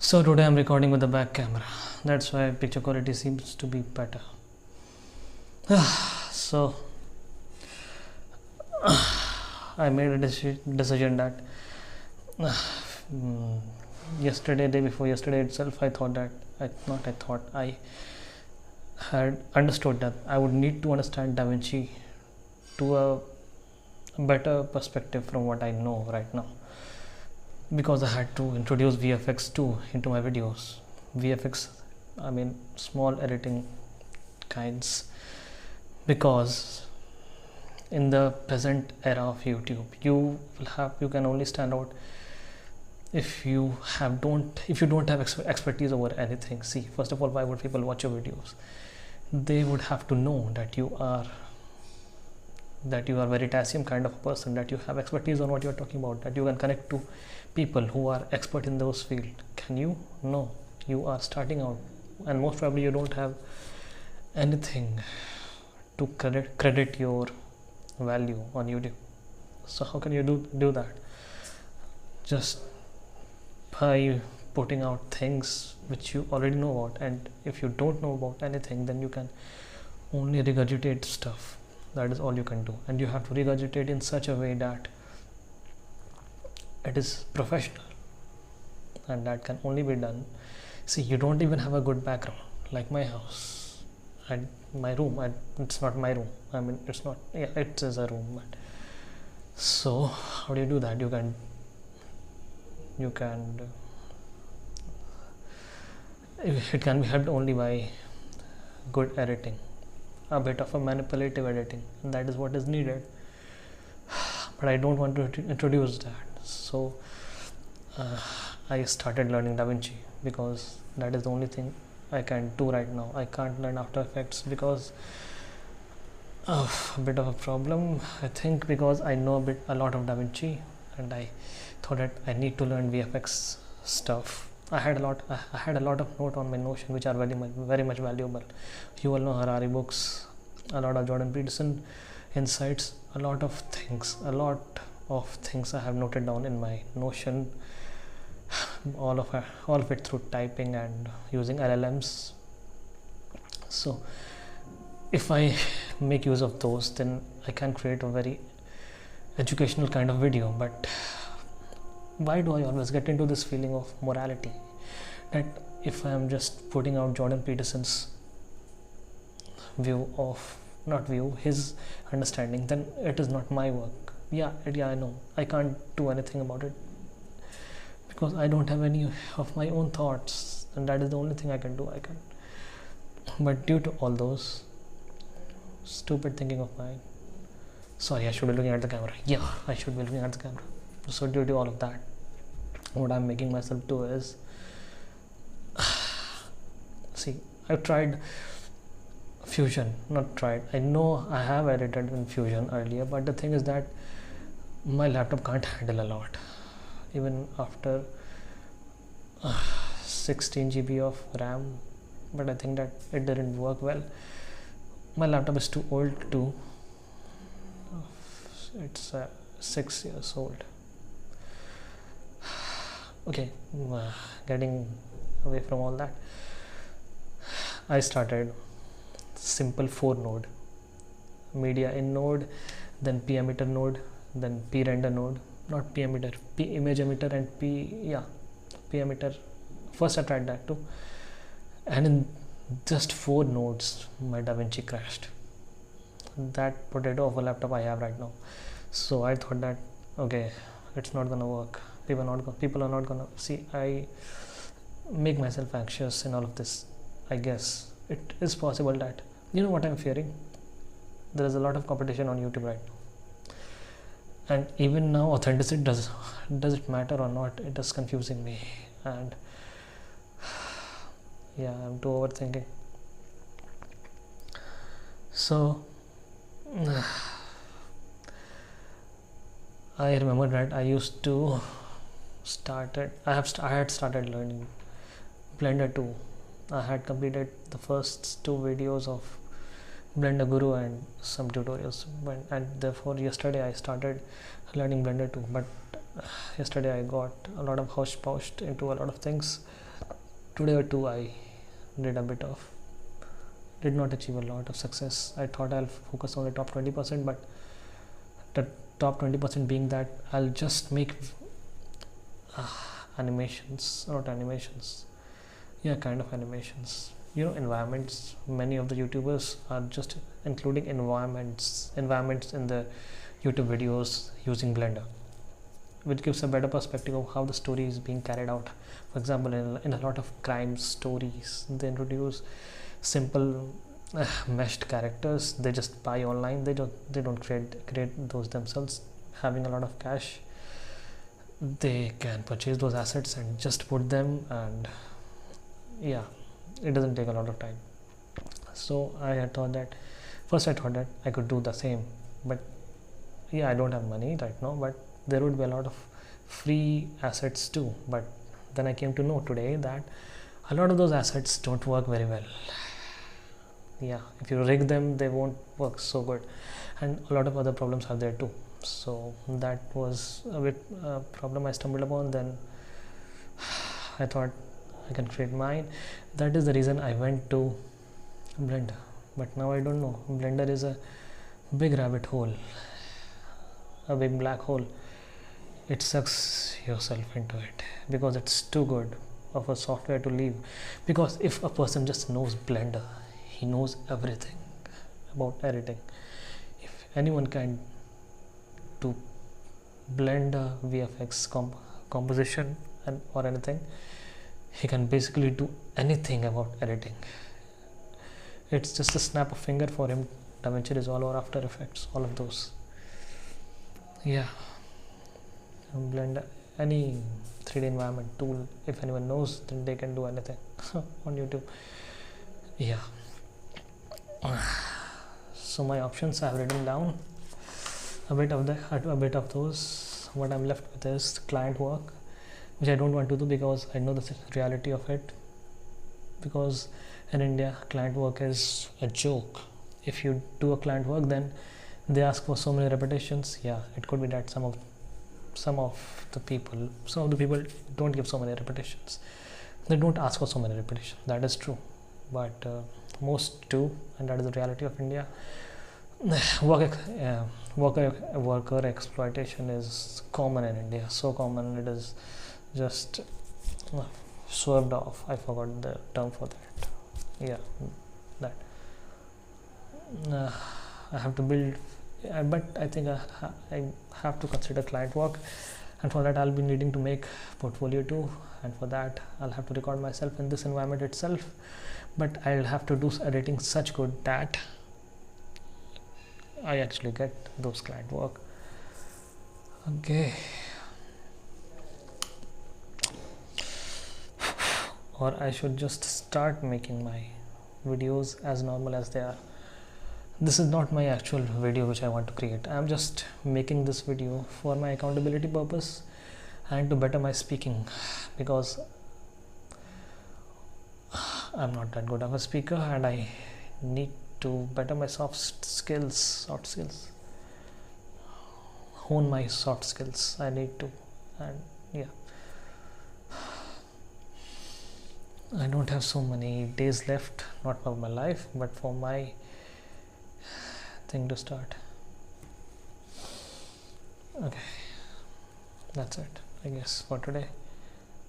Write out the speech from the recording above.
So today I'm recording with the back camera. That's why picture quality seems to be better. So I made a decision that yesterday, day before yesterday itself, I had understood that I would need to understand Davinci to a better perspective from what I know right now, because I had to introduce VFX too into my videos. VFX, I mean small editing kinds, because in the present era of YouTube, you can only stand out if you don't have expertise over anything. See, first of all, why would people watch your videos? They would have to know that you are Veritasium kind of person, that you have expertise on what you are talking about, that you can connect to people who are expert in those fields. Can you? No, you are starting out, and most probably you don't have anything to credit your value on YouTube. So how can you do that? Just by putting out things which you already know about. And if you don't know about anything, then you can only regurgitate stuff. That is all you can do, and you have to regurgitate in such a way that it is professional, and that can only be done. See, you don't even have a good background, like my house and my room. It's not my room, I mean, it's not, yeah, it is a room, but so how do you do that? You can it can be helped only by good editing, a bit of a manipulative editing, and that is what is needed. But I don't want to introduce that, so I started learning Davinci, because that is the only thing I can do right now. I can't learn After Effects because of a bit of a problem, I think, because I know a lot of Davinci, and I thought that I need to learn VFX stuff. I had a lot of notes on my Notion which are very much valuable. You all know Harari books, a lot of Jordan Peterson insights, a lot of things I have noted down in my Notion, all of it through typing and using LLMs. So if I make use of those, then I can create a very educational kind of video. But why do I always get into this feeling of morality, that if I am just putting out Jordan Peterson's his understanding, then it is not my work. Yeah, I know I can't do anything about it, because I don't have any of my own thoughts, and that is the only thing I can do. But due to all those stupid thinking of mine, sorry, I should be looking at the camera. Yeah, I should be looking at the camera. So due to all of that, what I'm making myself do is, see, I've tried Fusion, I know I have edited in Fusion earlier, but the thing is that my laptop can't handle a lot, even after 16 GB of RAM. But I think that it didn't work well. My laptop is too old too. It's 6 years old. Okay, getting away from all that, I started simple 4-node media in node, then p emitter node, then p render node, not p emitter, p image emitter, and p emitter. First I tried that too, and in just 4 nodes my Davinci crashed. That potato of a laptop I have right now. So I thought that, okay, it's not gonna work. People are not gonna see. I make myself anxious in all of this. I guess it is possible that, you know what I'm fearing? There is a lot of competition on YouTube right now, and even now authenticity does it matter or not? It is confusing me, and yeah, I'm too overthinking. So I remember that I had started learning Blender 2. I had completed the first 2 videos of Blender Guru and some tutorials, and therefore yesterday I started learning Blender 2. But yesterday I got a lot of house-poused into a lot of things, today or two I did not achieve a lot of success. I thought I'll focus on the top 20%, but the top 20% being that I'll just make animations, not animations, yeah, kind of animations, environments. Many of the YouTubers are just including environments in the YouTube videos using Blender, which gives a better perspective of how the story is being carried out. For example, in a lot of crime stories, they introduce simple meshed characters. They just buy online. They don't create those themselves. Having a lot of cash, they can purchase those assets and just put them, and yeah, it doesn't take a lot of time. So I thought that I could do the same, but yeah, I don't have money right now, but there would be a lot of free assets too. But then I came to know today that a lot of those assets don't work very well. Yeah, if you rig them, they won't work so good, and a lot of other problems are there too. So that was a bit problem I stumbled upon. Then I thought I can create mine. That is the reason I went to Blender. But now I don't know. Blender is a big rabbit hole, a big black hole. It sucks yourself into it because it's too good of a software to leave. Because if a person just knows Blender, he knows everything about editing. If anyone can do Blender VFX composition or anything, he can basically do anything about editing. It's just a snap of finger for him. Davinci Resolve or After Effects, all of those. Yeah, Blender, any 3D environment tool, if anyone knows, then they can do anything on YouTube. Yeah. So my options I have written down a bit of those. What I'm left with is client work, which I don't want to do because I know the reality of it. Because in India, client work is a joke. If you do a client work, then they ask for so many repetitions. Yeah, it could be that some of the people don't give so many repetitions. They don't ask for so many repetitions. That is true, but most do, and that is the reality of India. Worker exploitation is common in India. So common, it is just swerved off. I forgot the term for that. Yeah, that. I have to build, but I think I have to consider client work, and for that I'll be needing to make portfolio too, and for that I'll have to record myself in this environment itself, but I'll have to do editing such good that I actually get those client work. Okay. Or I should just start making my videos as normal as they are. This is not my actual video which I want to create. I'm just making this video for my accountability purpose and to better my speaking, because I'm not that good of a speaker and I need to better my soft skills, hone my soft skills. I need to, and yeah, I don't have so many days left, not for my life, but for my thing to start. Okay, that's it, I guess, for today.